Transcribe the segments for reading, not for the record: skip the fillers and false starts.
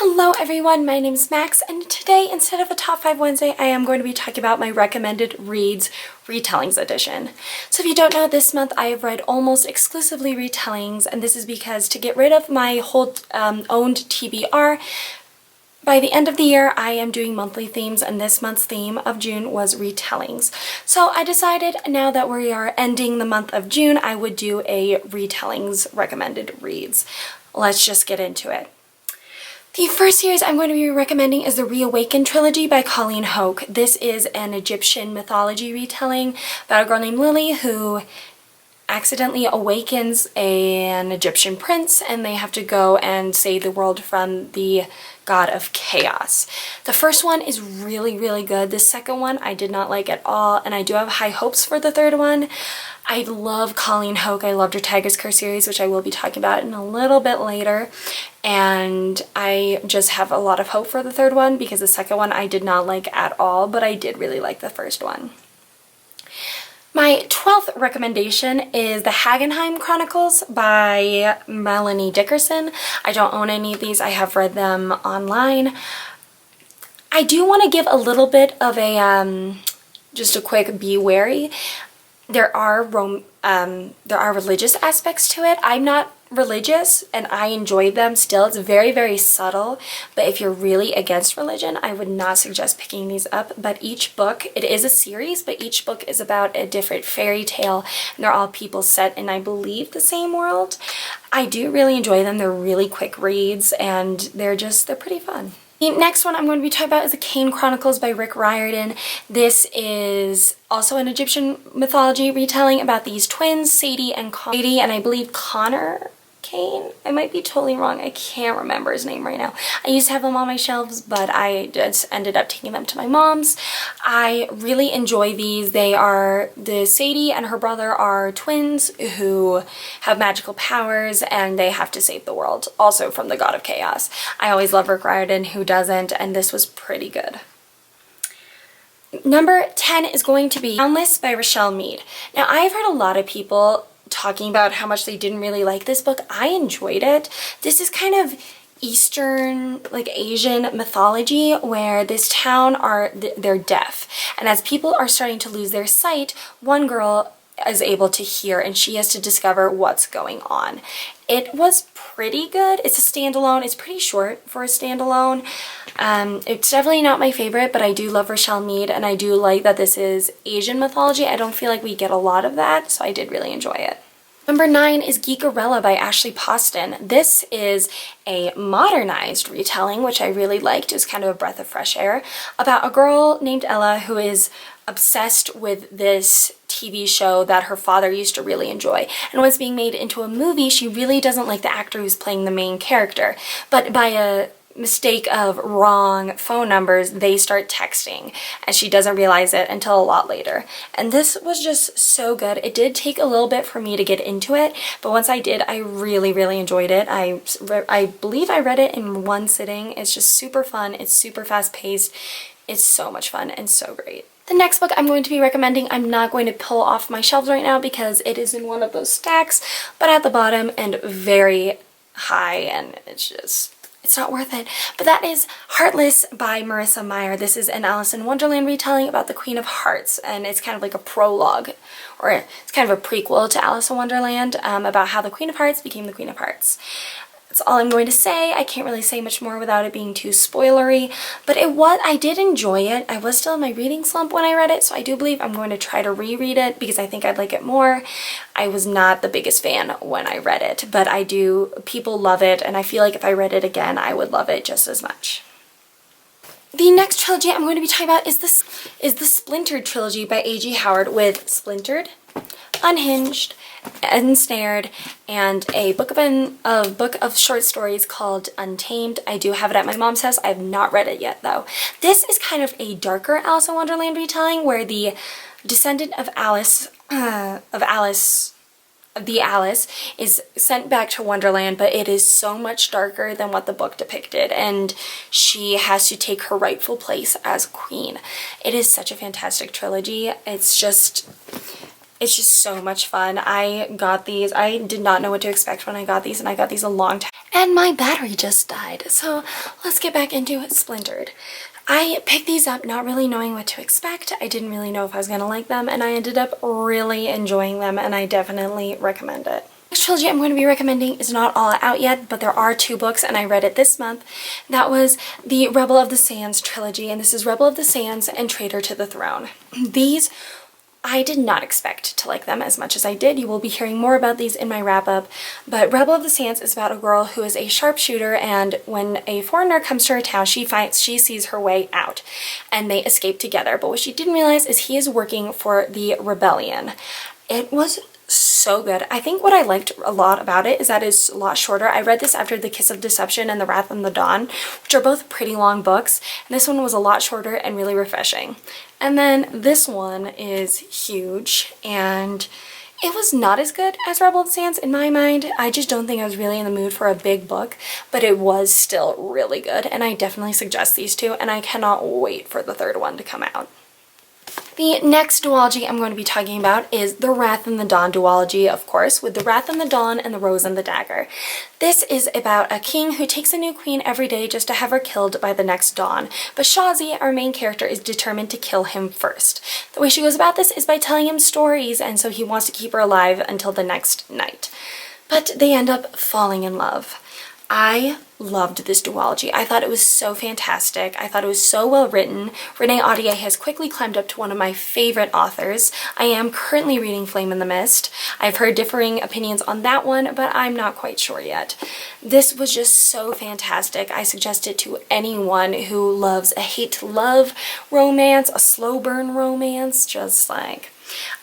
Hello everyone, my name is Max, and today instead of a Top 5 Wednesday, I am going to be talking about my recommended reads retellings edition. So if you don't know, this month I have read almost exclusively retellings, and this is because to get rid of my whole owned TBR, by the end of the year I am doing monthly themes, and this month's theme of June was retellings. So I decided now that we are ending the month of June, I would do a retellings recommended reads. Let's just get into it. The first series I'm going to be recommending is the Reawakened trilogy by Colleen Houck. This is an Egyptian mythology retelling about a girl named Lily who accidentally awakens an Egyptian prince, and they have to go and save the world from the god of chaos. The first one is really good. The second one I did not like at all, and I do have high hopes for the third one. I love Colleen Houck. I loved her Tiger's Curse series, which I will be talking about in a little bit later. And I just have a lot of hope for the third one because the second one I did not like at all, but I did really like the first one. My 12th recommendation is the Hagenheim Chronicles by Melanie Dickerson. I don't own any of these. I have read them online. I do want to give a little bit of a, just a quick be wary. There are religious aspects to it. I'm not religious and I enjoyed them still. It's very subtle, but if you're really against religion, I would not suggest picking these up. But each book, it is a series, but each book is about a different fairy tale, and they're all people set in, I believe, the same world. I do really enjoy them. They're really quick reads, and they're pretty fun. The next one I'm going to be talking about is the Kane Chronicles by Rick Riordan. This is also an Egyptian mythology retelling about these twins, Sadie and I believe Connor Kane. I might be totally wrong. I can't remember his name right now. I used to have them on my shelves, but I just ended up taking them to my mom's. I really enjoy these. Sadie and her brother are twins who have magical powers, and they have to save the world, also from the god of chaos. I always love Rick Riordan, who doesn't, and this was pretty good. Number 10 is going to be Boundless by Rochelle Mead. Now, I've heard a lot of people talking about how much they didn't really like this book. I enjoyed it. This is kind of Eastern, like Asian mythology, where this town they're deaf, and as people are starting to lose their sight, one girl is able to hear, and she has to discover what's going on. It was pretty good. It's a standalone. It's pretty short for a standalone. It's definitely not my favorite, but I do love Rochelle Mead, and I do like that this is Asian mythology. I don't feel like we get a lot of that, so I did really enjoy it. Number 9 is Geekerella by Ashley Poston. This is a modernized retelling, which I really liked. It's kind of a breath of fresh air, about a girl named Ella who is obsessed with this TV show that her father used to really enjoy. And when it's being made into a movie, she really doesn't like the actor who's playing the main character. But by a mistake of wrong phone numbers, they start texting, and she doesn't realize it until a lot later. And this was just so good. It did take a little bit for me to get into it, but once I did, I really enjoyed it. I believe I read it in one sitting. It's just super fun. It's super fast paced. It's so much fun and so great. The next book I'm going to be recommending, I'm not going to pull off my shelves right now because it is in one of those stacks, but at the bottom and very high, and it's not worth it. But that is Heartless by Marissa Meyer. This is an Alice in Wonderland retelling about the Queen of Hearts, and it's kind of like a prologue, or it's kind of a prequel to Alice in Wonderland, about how the Queen of Hearts became the Queen of Hearts. That's all I'm going to say. I can't really say much more without it being too spoilery, but I did enjoy it. I was still in my reading slump when I read it, so I do believe I'm going to try to reread it because I think I'd like it more. I was not the biggest fan when I read it, but people love it, and I feel like if I read it again, I would love it just as much. The next trilogy I'm going to be talking about is the Splintered trilogy by A.G. Howard, with Splintered, Unhinged, Ensnared, and a book of short stories called Untamed. I do have it at my mom's house. I have not read it yet, though. This is kind of a darker Alice in Wonderland retelling, where the descendant of Alice is sent back to Wonderland, but it is so much darker than what the book depicted, and she has to take her rightful place as queen. It is such a fantastic trilogy. It's just so much fun. I got these. I did not know what to expect when I got these, and I got these a long time. And my battery just died, so let's get back into it. Splintered. I picked these up not really knowing what to expect. I didn't really know if I was going to like them, and I ended up really enjoying them, and I definitely recommend it. The next trilogy I'm going to be recommending is not all out yet, but there are 2 books, and I read it this month. That was the Rebel of the Sands trilogy, and this is Rebel of the Sands and Traitor to the Throne. These, I did not expect to like them as much as I did. You will be hearing more about these in my wrap-up, but Rebel of the Sands is about a girl who is a sharpshooter, and when a foreigner comes to her town, she sees her way out, and they escape together. But what she didn't realize is he is working for the rebellion. It was so good. I think what I liked a lot about it is that it's a lot shorter. I read this after The Kiss of Deception and The Wrath and the Dawn, which are both pretty long books, and this one was a lot shorter and really refreshing. And then this one is huge, and it was not as good as Rebel of the Sands in my mind. I just don't think I was really in the mood for a big book, but it was still really good, and I definitely suggest these 2, and I cannot wait for the 3rd one to come out. The next duology I'm going to be talking about is the Wrath and the Dawn duology, of course, with the Wrath and the Dawn and the Rose and the Dagger. This is about a king who takes a new queen every day just to have her killed by the next dawn. But Shawzy, our main character, is determined to kill him first. The way she goes about this is by telling him stories, and so he wants to keep her alive until the next night. But they end up falling in love. I loved this duology. I thought it was so fantastic. I thought it was so well written. Renee Audier has quickly climbed up to one of my favorite authors. I am currently reading Flame in the Mist. I've heard differing opinions on that one, but I'm not quite sure yet. This was just so fantastic. I suggest it to anyone who loves a hate-to-love romance, a slow burn romance, just like...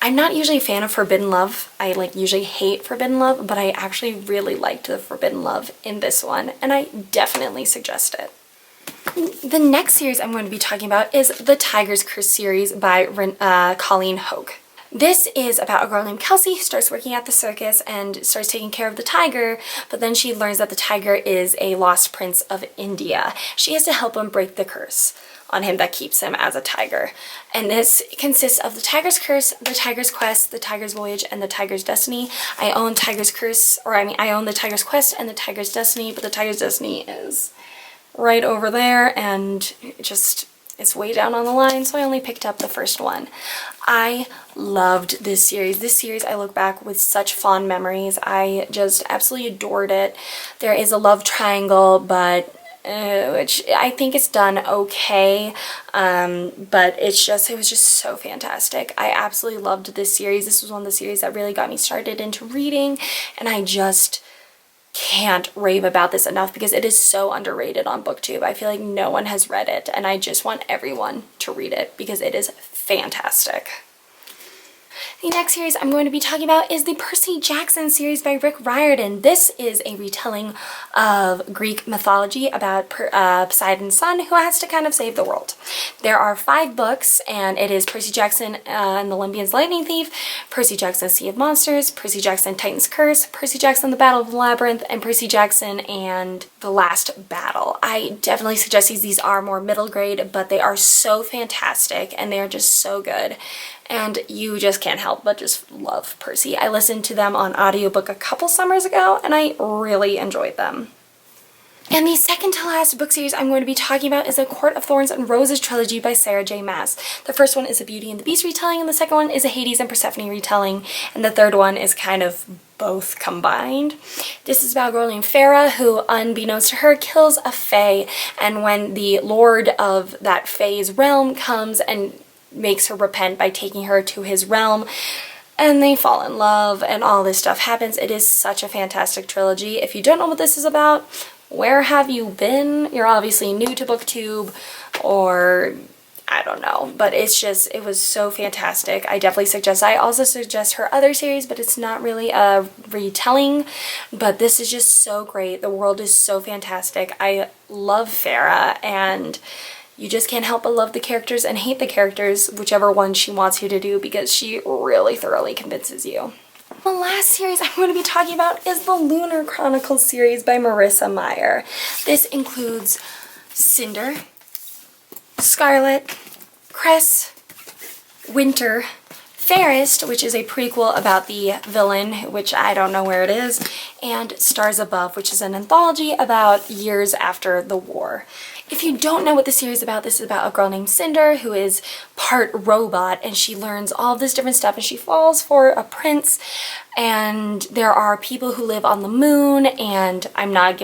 I'm not usually a fan of forbidden love. I usually hate forbidden love, but I actually really liked the forbidden love in this one, and I definitely suggest it. The next series I'm going to be talking about is the Tiger's Curse series by Colleen Houck. This is about a girl named Kelsey who starts working at the circus and starts taking care of the tiger, but then she learns that the tiger is a lost prince of India. She has to help him break the curse on him that keeps him as a tiger. And this consists of the Tiger's Curse, the Tiger's Quest, the Tiger's Voyage, and the Tiger's Destiny. I own Tiger's Curse, I own the Tiger's Quest and the Tiger's Destiny, but the Tiger's Destiny is right over there, and it's way down on the line, so I only picked up the first one. I loved this series. This series I look back with such fond memories. I just absolutely adored it. There is a love triangle, but which I think it's done okay, but it was just so fantastic. I absolutely loved this series. This was one of the series that really got me started into reading, and I just can't rave about this enough because it is so underrated on BookTube. I feel like no one has read it, and I just want everyone to read it because it is fantastic. The next series I'm going to be talking about is the Percy Jackson series by Rick Riordan. This is a retelling of Greek mythology about Poseidon's son who has to kind of save the world. There are 5 books, and it is Percy Jackson and the Olympian's Lightning Thief, Percy Jackson Sea of Monsters, Percy Jackson Titan's Curse, Percy Jackson the Battle of the Labyrinth, and Percy Jackson and the Last Battle. I definitely suggest these are more middle grade, but they are so fantastic and they are just so good. And you just can't help but just love Percy. I listened to them on audiobook a couple summers ago, and I really enjoyed them. And the second to last book series I'm going to be talking about is the Court of Thorns and Roses trilogy by Sarah J. Maas. The first one is a Beauty and the Beast retelling, and the second one is a Hades and Persephone retelling, and the third one is kind of both combined. This is about a girl named Farah who, unbeknownst to her, kills a fae, and when the lord of that fae's realm comes and makes her repent by taking her to his realm, and they fall in love and all this stuff happens. It is such a fantastic trilogy. If you don't know what this is about, where have you been? You're obviously new to BookTube, or I don't know, but it was so fantastic. I definitely suggest. I also suggest her other series, but it's not really a retelling, but this is just so great. The world is so fantastic. I love Farah, and you just can't help but love the characters and hate the characters, whichever one she wants you to do, because she really thoroughly convinces you. The last series I'm going to be talking about is the Lunar Chronicles series by Marissa Meyer. This includes Cinder, Scarlet, Cress, Winter, Fairest, which is a prequel about the villain, which I don't know where it is, and Stars Above, which is an anthology about years after the war. If you don't know what the series is about, this is about a girl named Cinder who is part robot, and she learns all of this different stuff, and she falls for a prince, and there are people who live on the moon, and I'm not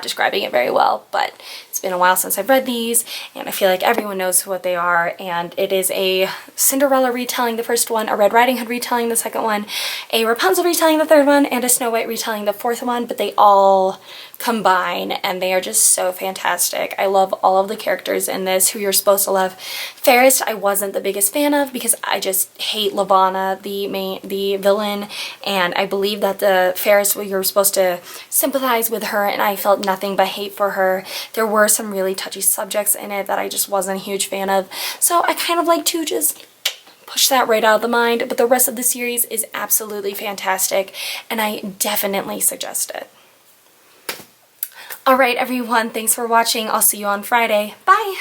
describing it very well, but it's been a while since I've read these, and I feel like everyone knows what they are, and it is a Cinderella retelling, the first one, a Red Riding Hood retelling, the second one, a Rapunzel retelling, the third one, and a Snow White retelling, the fourth one, but they all combine, and they are just so fantastic. I love all of the characters in this who you're supposed to love. Fairest, I wasn't the biggest fan of because I just hate Lavanna, the villain, and I believe that the Fairest, you're supposed to sympathize with her, and I felt nothing but hate for her. There were some really touchy subjects in it that I just wasn't a huge fan of, so I kind of like to just push that right out of the mind, but the rest of the series is absolutely fantastic, and I definitely suggest it. Alright everyone, thanks for watching. I'll see you on Friday. Bye!